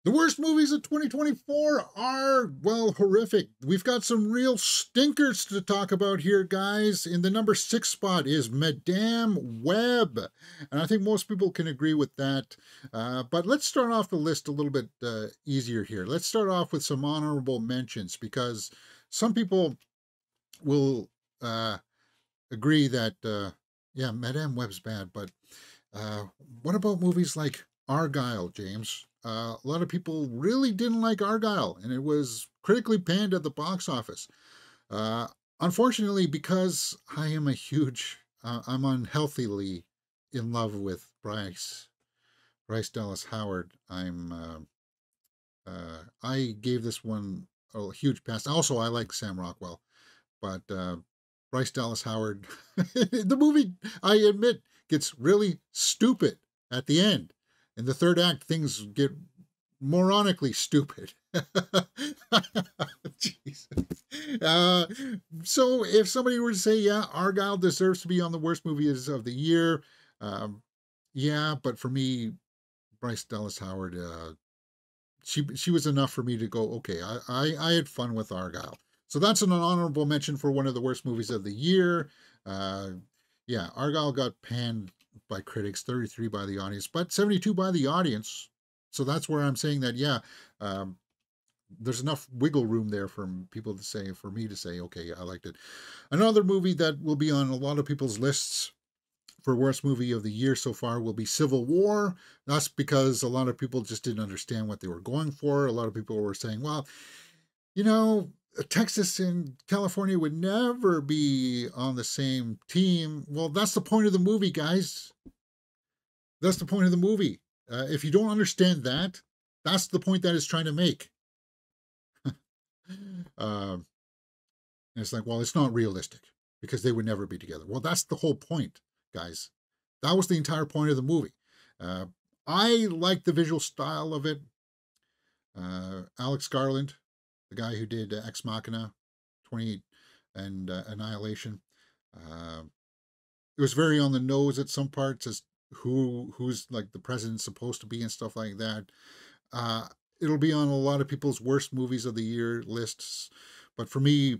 The worst movies of 2024 are, well, horrific. We've got some real stinkers to talk about here, guys. In the number 6 spot is Madame Web. And I think most people can agree with that. But let's start off the list a little bit easier here. Let's start off with some honorable mentions because some people will agree that, yeah, Madame Web's bad. But what about movies like Argyle, James? A lot of people really didn't like Argyle, and it was critically panned at the box office. Uh, Unfortunately, because I am a huge, I'm unhealthily in love with Bryce Dallas Howard. I gave this one a huge pass. Also, I like Sam Rockwell, but Bryce Dallas Howard, the movie, I admit, gets really stupid at the end. In the third act, things get moronically stupid. Jesus. So if somebody were to say, yeah, Argyle deserves to be on the worst movies of the year, yeah, but for me, Bryce Dallas Howard, she was enough for me to go, okay, I had fun with Argyle. So that's an honorable mention for one of the worst movies of the year. Yeah, Argyle got panned by critics, 33 by the audience, but 72 by the audience. So that's where I'm saying that, yeah, there's enough wiggle room there for people to say, for me to say, okay, I liked it. Another movie that will be on a lot of people's lists for worst movie of the year so far will be Civil War. That's because a lot of people just didn't understand what they were going for. A lot of people were saying, well, you know, Texas and California would never be on the same team. Well, that's the point of the movie, guys. That's the point of the movie. If you don't understand that, that's the point that it's trying to make. And it's like, well, it's not realistic because they would never be together. Well, that's the whole point, guys. That was the entire point of the movie. I like the visual style of it. Alex Garland, the guy who did Ex Machina, 28, and Annihilation. It was very on the nose at some parts as who's like the president supposed to be and stuff like that. It'll be on a lot of people's worst movies of the year lists, but for me,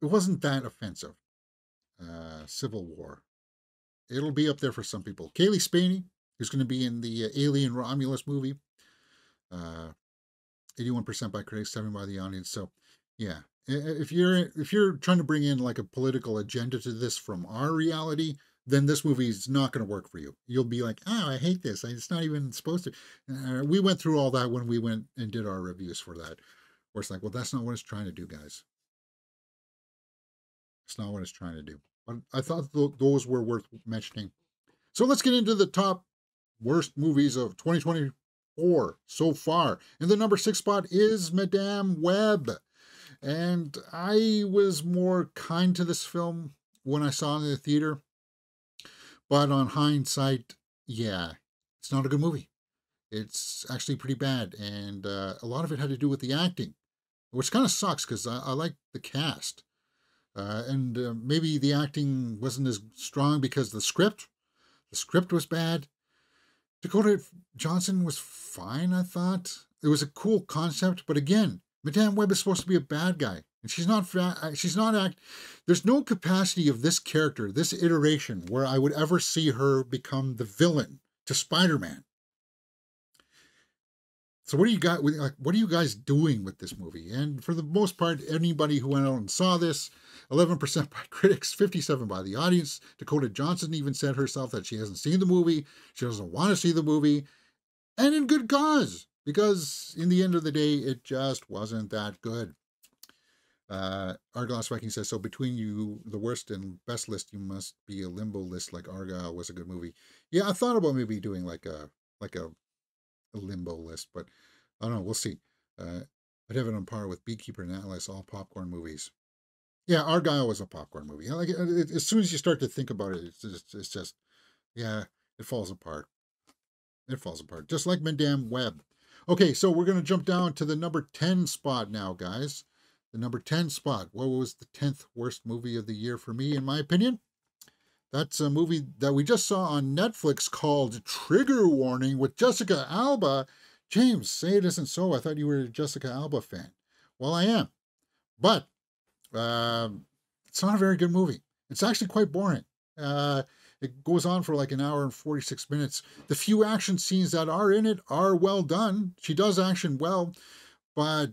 it wasn't that offensive. Civil War. It'll be up there for some people. Kaylee Spaney, who's going to be in the Alien Romulus movie. 81% by critics, 7 by the audience. So, yeah, if you're trying to bring in like a political agenda to this from our reality, then this movie is not going to work for you. You'll be like, oh, I hate this. It's not even supposed to. We went through all that when we went and did our reviews for that. Where it's like, well, that's not what it's trying to do, guys. It's not what it's trying to do. But I thought those were worth mentioning. So let's get into the top worst movies of 2024 so far. And the number 6 spot is Madame Web. And I was more kind to this film when I saw it in the theater. But on hindsight, yeah, it's not a good movie. It's actually pretty bad. And a lot of it had to do with the acting, which kind of sucks because I like the cast. And maybe the acting wasn't as strong because the script was bad. Dakota Johnson was fine, I thought. It was a cool concept, but again, Madame Web is supposed to be a bad guy, and she's not. There's no capacity of this character, this iteration, where I would ever see her become the villain to Spider-Man. So what are you guys doing with this movie? And for the most part, anybody who went out and saw this, 11% by critics, 57% by the audience. Dakota Johnson even said herself that she hasn't seen the movie. She doesn't want to see the movie. And in good cause, because in the end of the day, it just wasn't that good. Argyle Viking says, so between you, the worst and best list, you must be a limbo list like Argyle was a good movie. Yeah, I thought about maybe doing like a limbo list, but I don't know. We'll see. I'd have it on par with Beekeeper and Atlas, all popcorn movies. Yeah, Argyle was a popcorn movie. Like as soon as you start to think about it, it's just yeah, it falls apart. It falls apart, just like Madame Web. Okay, so we're gonna jump down to the number 10 spot now, guys. The number 10 spot. What was the 10th worst movie of the year for me, in my opinion? That's a movie that we just saw on Netflix called Trigger Warning with Jessica Alba. James, say it isn't so. I thought you were a Jessica Alba fan. Well, I am, but um, it's not a very good movie. It's actually quite boring. Uh, it goes on for like an hour and 46 minutes. The few action scenes that are in it are well done. She does action well, but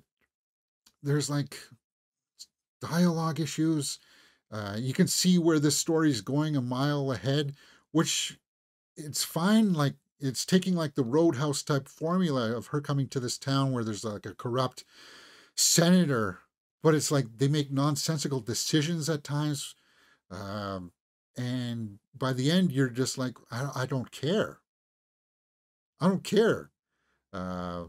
there's like dialogue issues. You can see where this story is going a mile ahead, which it's fine. Like it's taking like the Roadhouse type formula of her coming to this town where there's like a corrupt senator, but it's like they make nonsensical decisions at times. Um, and by the end, you're just like, I don't care. I don't care. Uh,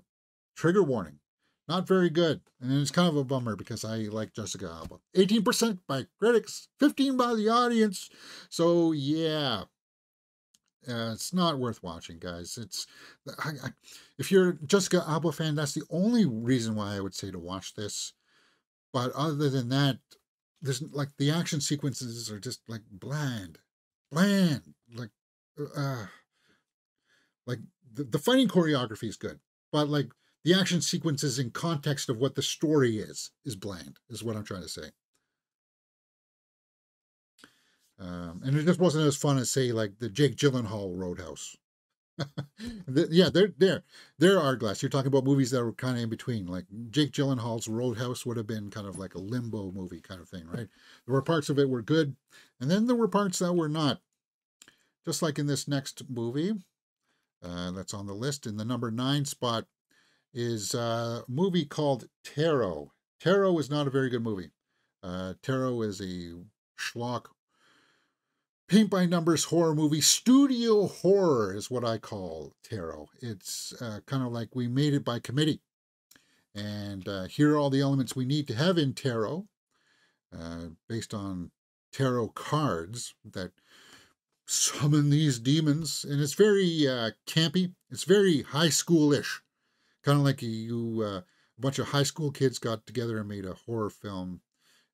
Trigger warning. Not very good. And it's kind of a bummer because I like Jessica Alba. 18% by critics, 15 by the audience. So yeah, it's not worth watching, guys. If you're a Jessica Alba fan, that's the only reason why I would say to watch this. But other than that, there's like the action sequences are just like bland. Uh, like the fighting choreography is good, but like the action sequences in context of what the story is bland. Is what I'm trying to say. And it just wasn't as fun as say like the Jake Gyllenhaal Roadhouse. Yeah, there are glass. You're talking about movies that were kind of in between. Like Jake Gyllenhaal's Roadhouse would have been kind of like a limbo movie kind of thing, right? There were parts of it were good, and then there were parts that were not. Just like in this next movie that's on the list, in the number 9 spot is a movie called Tarot. Tarot is not a very good movie. Tarot is a schlock paint by numbers horror movie. Studio horror is what I call Tarot. It's kind of like we made it by committee. And here are all the elements we need to have in tarot, based on tarot cards that summon these demons. And it's very campy. It's very high school-ish. Kind of like a bunch of high school kids got together and made a horror film,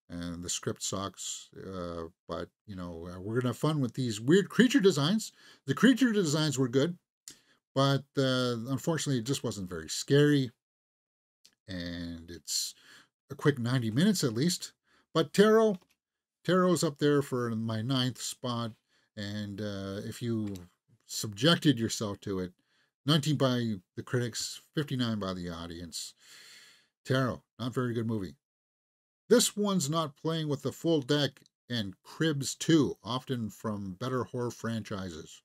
and the script sucks. But we're gonna have fun with these weird creature designs. The creature designs were good, but unfortunately, it just wasn't very scary. And it's a quick 90 minutes at least. But Tarot's up there for my 9th spot. And if you subjected yourself to it, 19 by the critics, 59 by the audience. Tarot, not very good movie. This one's not playing with the full deck, and Cribs 2, often from better horror franchises.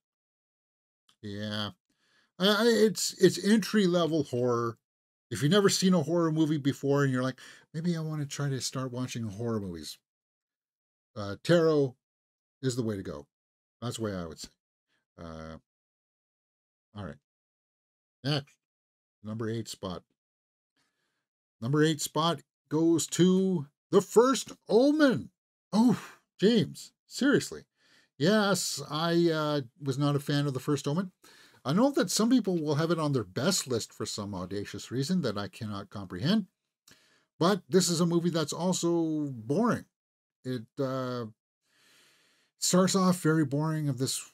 Yeah, it's entry level horror. If you've never seen a horror movie before and you're like, maybe I want to try to start watching horror movies, Tarot is the way to go. That's the way I would say. Uh, all right, next, number 8 spot. Number 8 spot goes to The First Omen. Oh, James, seriously. Yes, I was not a fan of The First Omen. I know that some people will have it on their best list for some audacious reason that I cannot comprehend. But this is a movie that's also boring. It starts off very boring, of this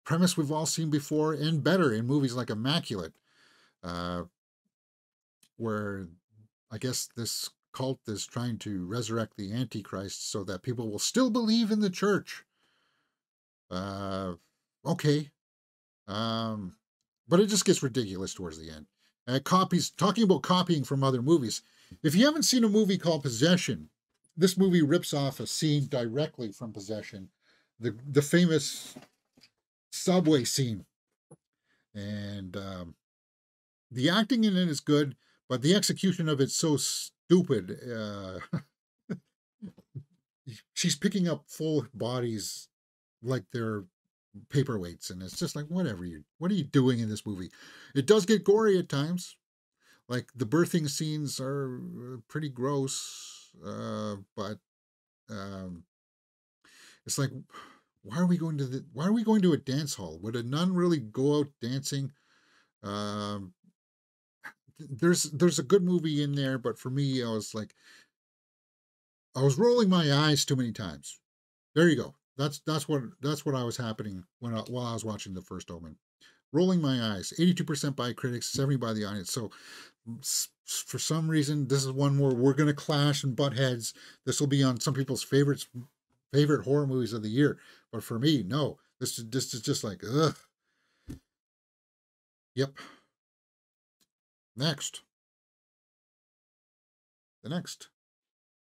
premise we've all seen before and better in movies like Immaculate, uh, where I guess this cult is trying to resurrect the Antichrist so that people will still believe in the church. Okay. But it just gets ridiculous towards the end. Talking about copying from other movies. If you haven't seen a movie called Possession, this movie rips off a scene directly from Possession, the famous subway scene. And the acting in it is good, but the execution of it's so stupid. She's picking up full bodies like they're paperweights, and it's just like, what are you doing in this movie? It does get gory at times. Like the birthing scenes are pretty gross, but um, it's like, why are we going to a dance hall? Would a nun really go out dancing? Um, there's a good movie in there, but for me, I was rolling my eyes too many times. There you go. That's what I was happening while I was watching The First Omen. rolling my eyes. 82% by critics, 70 by the audience. So for some reason, this is one where we're going to clash and butt heads. This will be on some people's favorite horror movies of the year, but for me, no. This is just like ugh. Yep. Next, the next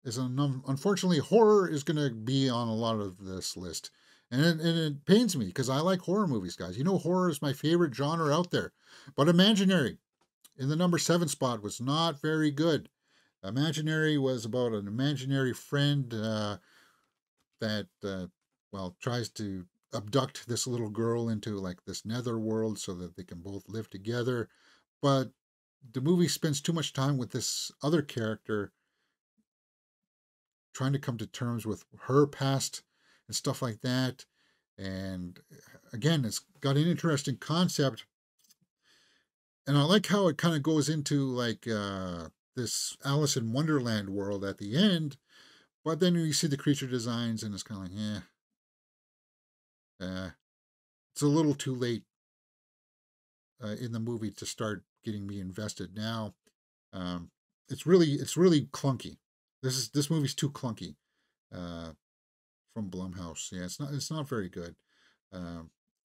is unfortunately horror is going to be on a lot of this list, and it pains me because I like horror movies, guys. You know, horror is my favorite genre out there, but Imaginary in the number 7 spot was not very good. Imaginary was about an imaginary friend that, well, tries to abduct this little girl into like this nether world so that they can both live together. But the movie spends too much time with this other character trying to come to terms with her past and stuff like that. And again, it's got an interesting concept. And I like how it kind of goes into like this Alice in Wonderland world at the end. But then you see the creature designs and it's kind of like, it's a little too late in the movie to start getting me invested now. Um, it's really clunky. This movie's too clunky uh, from Blumhouse. Yeah, it's not very good.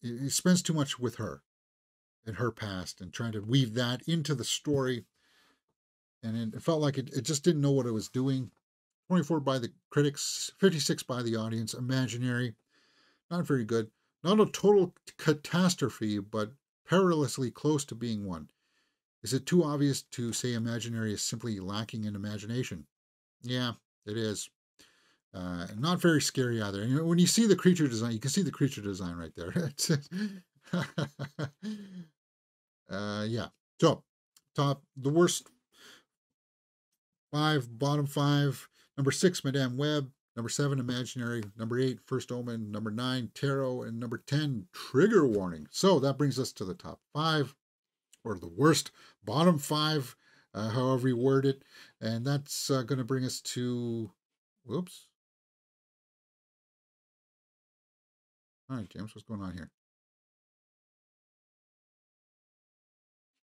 It spends too much with her and her past and trying to weave that into the story, and it felt like it just didn't know what it was doing. 24 by the critics, 56 by the audience. Imaginary, not very good. Not a total catastrophe, but perilously close to being one. Is it too obvious to say Imaginary is simply lacking in imagination? Yeah, it is. Not very scary either. And when you see the creature design, you can see the creature design right there. Yeah. So, the worst five, bottom five. Number 6, Madame Web. Number 7, Imaginary. Number 8, First Omen. Number 9, Tarot. And number 10, Trigger Warning. So that brings us to the top 5, or the worst bottom 5, however you word it. And that's going to bring us to, whoops. All right, James, what's going on here?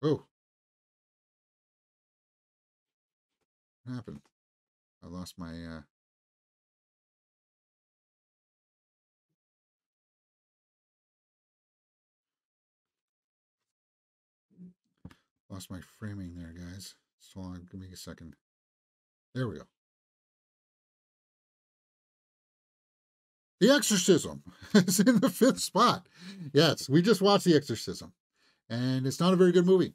Oh, what happened? I lost my, lost my framing there, guys. So long, give me a second. There we go. The Exorcism is in the 5th spot. Yes, we just watched The Exorcism, and it's not a very good movie.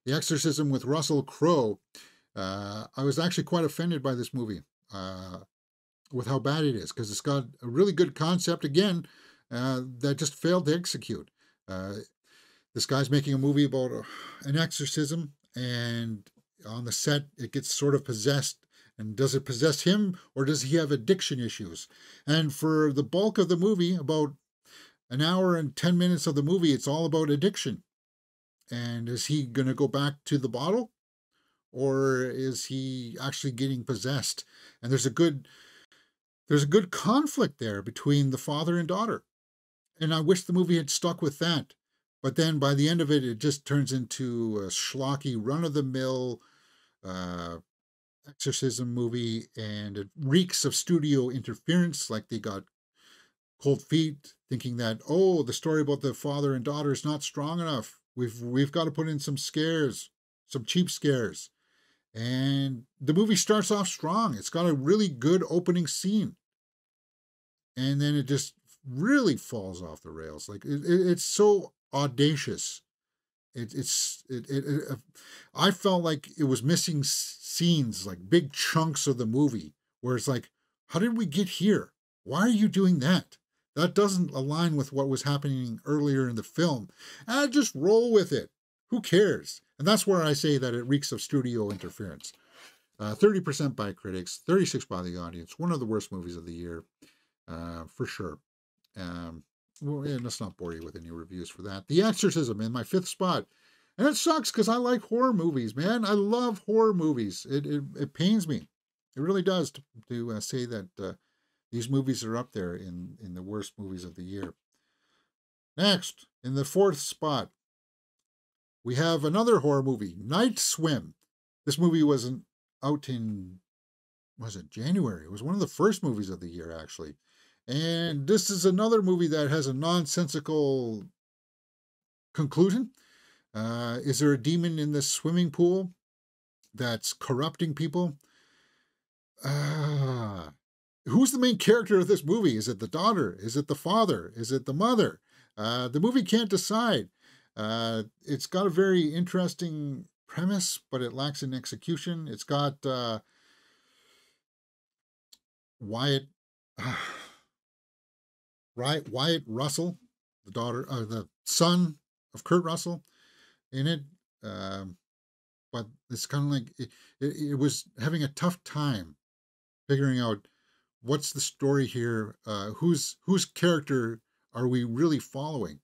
The Exorcism with Russell Crowe. I was actually quite offended by this movie with how bad it is because it's got a really good concept again that just failed to execute. Uh, this guy's making a movie about an exorcism, and on the set, it gets sort of possessed. And does it possess him, or does he have addiction issues? And for the bulk of the movie, about an hour and 10 minutes of the movie, it's all about addiction. And is he going to go back to the bottle, or is he actually getting possessed? And there's a good conflict there between the father and daughter. And I wish the movie had stuck with that. But then by the end of it, it just turns into a schlocky, run of the mill uh, exorcism movie, and it reeks of studio interference. Like they got cold feet, thinking that, oh, the story about the father and daughter is not strong enough. We've got to put in some scares, some cheap scares. And the movie starts off strong. It's got a really good opening scene, and then it just really falls off the rails. Like it's so audacious. I felt like it was missing scenes, like big chunks of the movie, where it's like, how did we get here? Why are you doing that? That doesn't align with what was happening earlier in the film. And just roll with it. Who cares? And that's where I say that it reeks of studio interference. 30% by critics, 36 by the audience. One of the worst movies of the year, for sure. Well, yeah, let's not bore you with any reviews for that. The Exorcism in my 5th spot. And it sucks because I like horror movies, man. I love horror movies. It pains me. It really does to say that these movies are up there in the worst movies of the year. Next, in the fourth spot, we have another horror movie, Night Swim. This movie wasn't out in, was it January? It was one of the first movies of the year, actually. And this is another movie that has a nonsensical conclusion. Is there a demon in this swimming pool that's corrupting people? Uh, who's the main character of this movie? Is it the daughter? Is it the father? Is it the mother? The movie can't decide. It's got a very interesting premise, but it lacks in execution. It's got Wyatt Wyatt Russell, the son of Kurt Russell, in it. But it's kind of like it was having a tough time figuring out what's the story here. Whose character are we really following?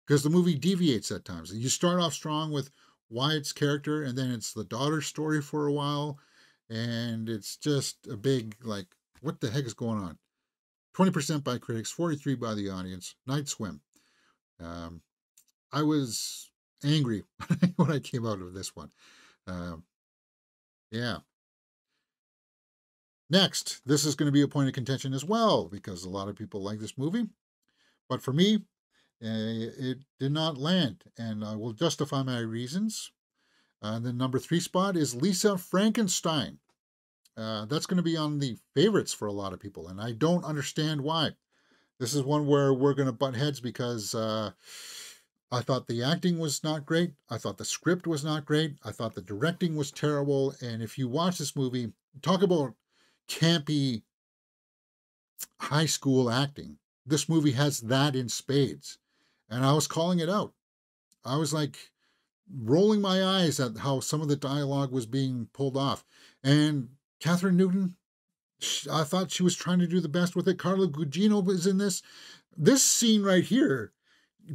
Because the movie deviates at times. You start off strong with Wyatt's character, and then it's the daughter's story for a while, and it's just a big like, what the heck is going on? 20% by critics, 43 by the audience. Night Swim. Um, I was angry when I came out of this one. Um, yeah. Next, this is going to be a point of contention as well because a lot of people like this movie. But for me, it did not land, and I will justify my reasons. The number 3 spot is Lisa Frankenstein. That's going to be on the favorites for a lot of people, and I don't understand why. This is one where we're going to butt heads because I thought the acting was not great. I thought the script was not great. I thought the directing was terrible. And if you watch this movie, talk about campy high school acting. This movie has that in spades. And I was calling it out. I was like rolling my eyes at how some of the dialogue was being pulled off. And Catherine Newton, I thought she was trying to do the best with it. Carla Gugino was in this. This scene right here,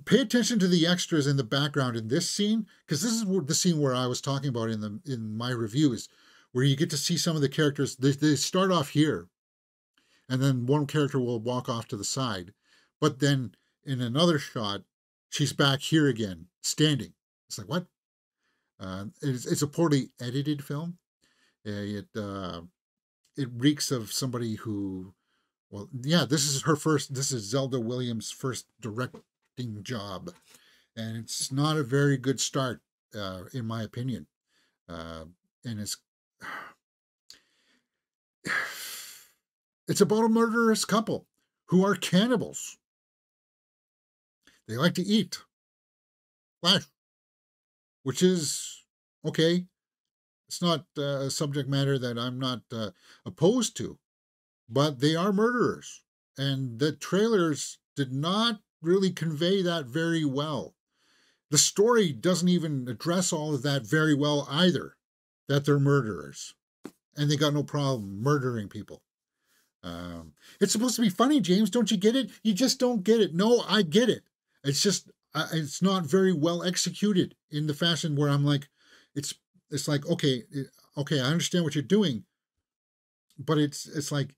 pay attention to the extras in the background in this scene, because this is the scene where I was talking about in my reviews, where you get to see some of the characters. They start off here, and then one character will walk off to the side, but then in another shot, she's back here again, standing. It's like, what? It's a poorly edited film. It reeks of somebody who, well, yeah, this is Zelda Williams' first directing job, and it's not a very good start, in my opinion. And it's about a murderous couple who are cannibals. They like to eat flesh, which is okay. It's not a subject matter that I'm not opposed to, but they are murderers. And the trailers did not really convey that very well. The story doesn't even address all of that very well either, that they're murderers. And they got no problem murdering people. It's supposed to be funny, James. Don't you get it? You just don't get it. No, I get it. It's just, it's not very well executed in the fashion where I'm like, it's like, okay, I understand what you're doing, but it's like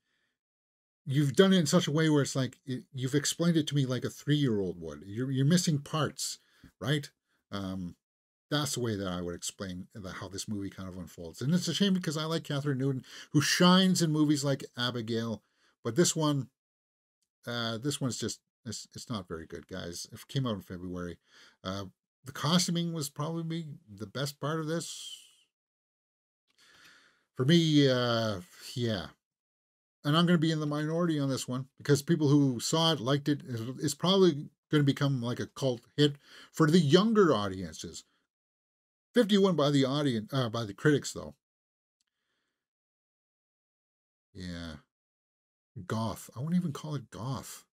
you've done it in such a way where it's like you've explained it to me like a 3-year-old would. You're missing parts, right? That's the way that I would explain how this movie kind of unfolds. And it's a shame because I like Catherine Newton, who shines in movies like Abigail, but this one's just it's not very good, guys. It came out in February. The costuming was probably the best part of this. For me, yeah. And I'm going to be in the minority on this one because people who saw it, liked it. It's probably going to become like a cult hit for the younger audiences. 51 by the audience, by the critics, though. Yeah. Goth. I wouldn't even call it goth.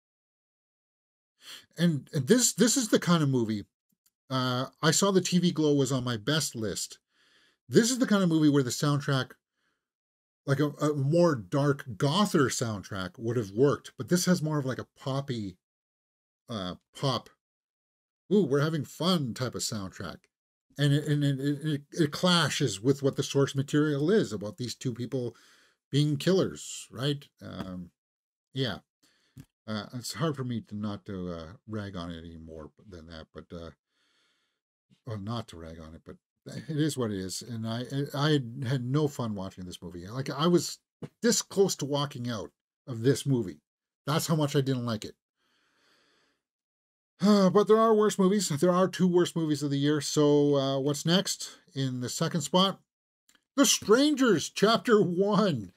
And this is the kind of movie. I saw the TV Glow was on my best list. This is the kind of movie where the soundtrack, like a more dark gother soundtrack, would have worked, but this has more of like a poppy, pop. Ooh, we're having fun type of soundtrack, and it clashes with what the source material is about these two people being killers, right? Yeah. It's hard for me to not to rag on it anymore than that, but well, not to rag on it, but it is what it is. And I had no fun watching this movie. Like I was this close to walking out of this movie. That's how much I didn't like it. But there are worse movies. There are two worst movies of the year. So what's next in the second spot? The Strangers, Chapter 1.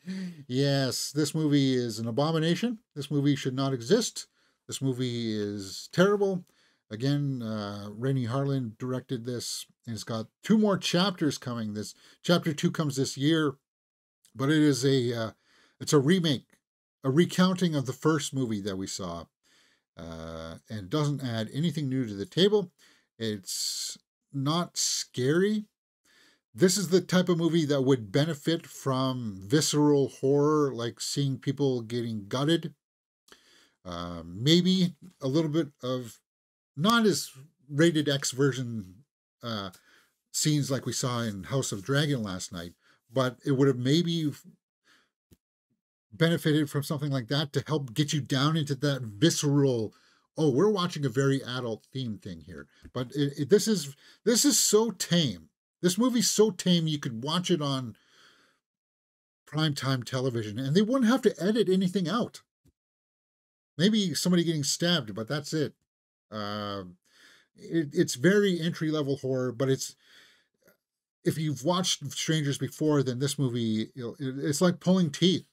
Yes, this movie is an abomination. This movie should not exist. This movie is terrible. Again, Rainey Harlan directed this, and it's got two more chapters coming. This Chapter 2 comes this year, but it's a remake, a recounting of the first movie that we saw, and doesn't add anything new to the table. It's not scary. This is the type of movie that would benefit from visceral horror, like seeing people getting gutted. Maybe a little bit of not as rated X version scenes like we saw in House of Dragon last night, but it would have maybe benefited from something like that to help get you down into that visceral. Oh, we're watching a very adult theme thing here, but this is so tame. This movie's so tame you could watch it on primetime television and they wouldn't have to edit anything out. Maybe somebody getting stabbed, but that's it. Uh, it's very entry level horror, but if you've watched Strangers before, then this movie, it's like pulling teeth.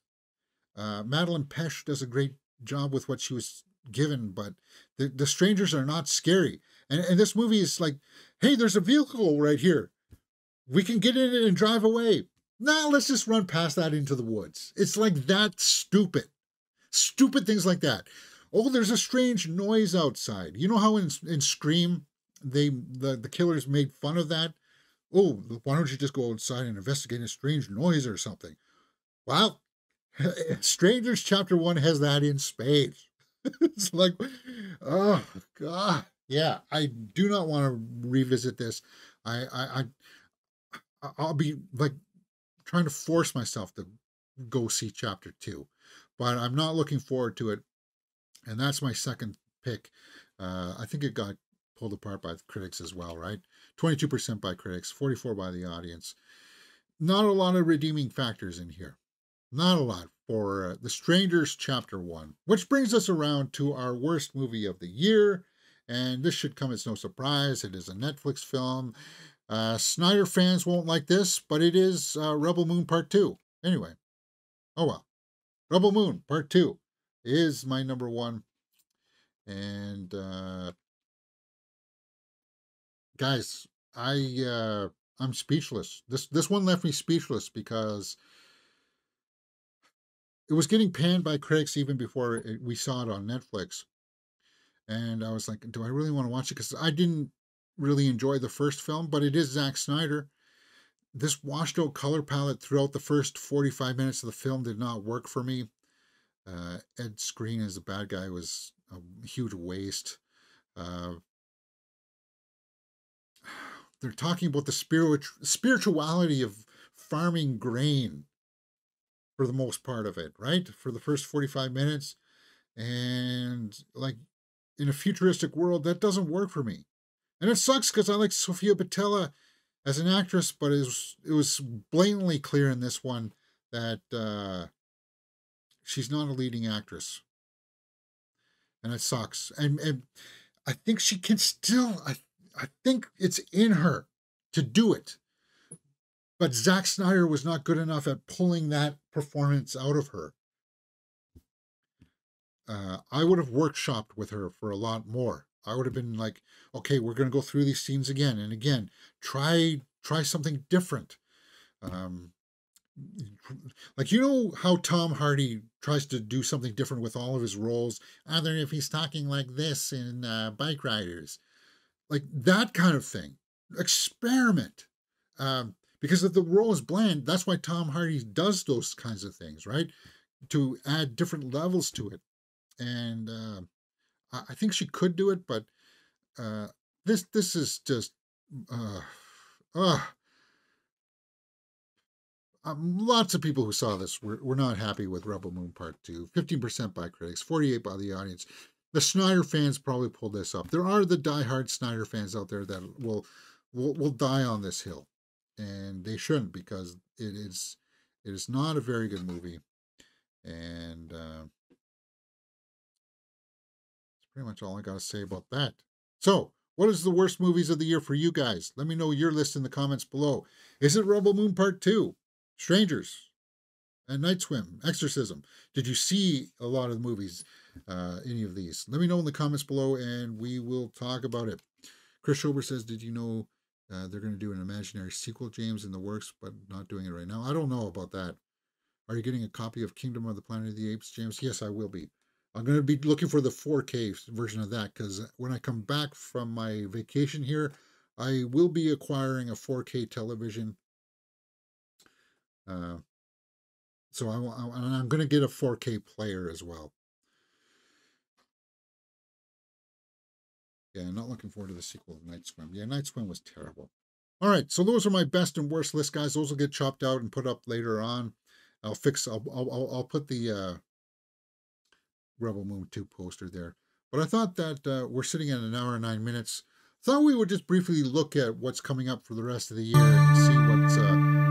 Madeline Pesh does a great job with what she was given, but the strangers are not scary. And this movie is like, hey, there's a vehicle right here. We can get in it and drive away. Now let's just run past that into the woods. It's like that stupid. Stupid things like that. Oh, there's a strange noise outside. You know how in Scream, the killers made fun of that? Oh, why don't you just go outside and investigate a strange noise or something? Well, Strangers Chapter 1 has that in spades. It's like, oh, God. Yeah, I do not want to revisit this. I'll be like trying to force myself to go see Chapter 2, but I'm not looking forward to it. And that's my second pick. I think it got pulled apart by the critics as well, right? 22% by critics, 44 by the audience. Not a lot of redeeming factors in here. Not a lot for The Strangers Chapter 1, which brings us around to our worst movie of the year. And this should come as no surprise. It is a Netflix film. Snyder fans won't like this, but it is Rebel Moon Part 2. Anyway, oh well. Rebel Moon Part 2 is my number one. And guys, I'm speechless. This one left me speechless because it was getting panned by critics even before we saw it on Netflix. And I was like, do I really want to watch it? Because I didn't really enjoy the first film, but it is Zack Snyder. This washed out color palette throughout the first 45 minutes of the film did not work for me. Ed Skrein as the bad guy was a huge waste. Uh, they're talking about the spirituality of farming grain for the most part of it, right? For the first 45 minutes. And like in a futuristic world, that doesn't work for me. And it sucks because I like Sofia Boutella as an actress, but it was blatantly clear in this one that she's not a leading actress. And it sucks. And I think she can still, I think it's in her to do it. But Zack Snyder was not good enough at pulling that performance out of her. I would have workshopped with her for a lot more. I would have been like, okay, we're going to go through these scenes again and again. Try something different. Um, like you know how Tom Hardy tries to do something different with all of his roles, other if he's talking like this in Bike Riders, like that kind of thing. Experiment. Because if the role is bland, that's why Tom Hardy does those kinds of things, right? To add different levels to it. And I think she could do it, but uh, this is just uh, uh, lots of people who saw this were not happy with Rebel Moon Part 2. 15% by critics, 48 by the audience. The Snyder fans probably pulled this up. There are the diehard Snyder fans out there that will die on this hill, and they shouldn't, because it is not a very good movie, and that's pretty much all I got to say about that. So, what is the worst movies of the year for you guys? Let me know your list in the comments below. Is it Rebel Moon Part 2, Strangers, and Night Swim, Exorcism? Did you see a lot of the movies, any of these? Let me know in the comments below, and we will talk about it. Chris Schober says, did you know they're going to do an imaginary sequel, James, in the works, but not doing it right now? I don't know about that. Are you getting a copy of Kingdom of the Planet of the Apes, James? Yes, I will be. I'm going to be looking for the 4K version of that, because when I come back from my vacation here, I will be acquiring a 4K television. So I'm going to get a 4K player as well. Yeah, not looking forward to the sequel of Night Swim. Yeah, Night Swim was terrible. All right, so those are my best and worst list, guys. Those will get chopped out and put up later on. I'll put the Rebel Moon 2 poster there. But I thought that we're sitting at an hour and 9 minutes. Thought we would just briefly look at what's coming up for the rest of the year and see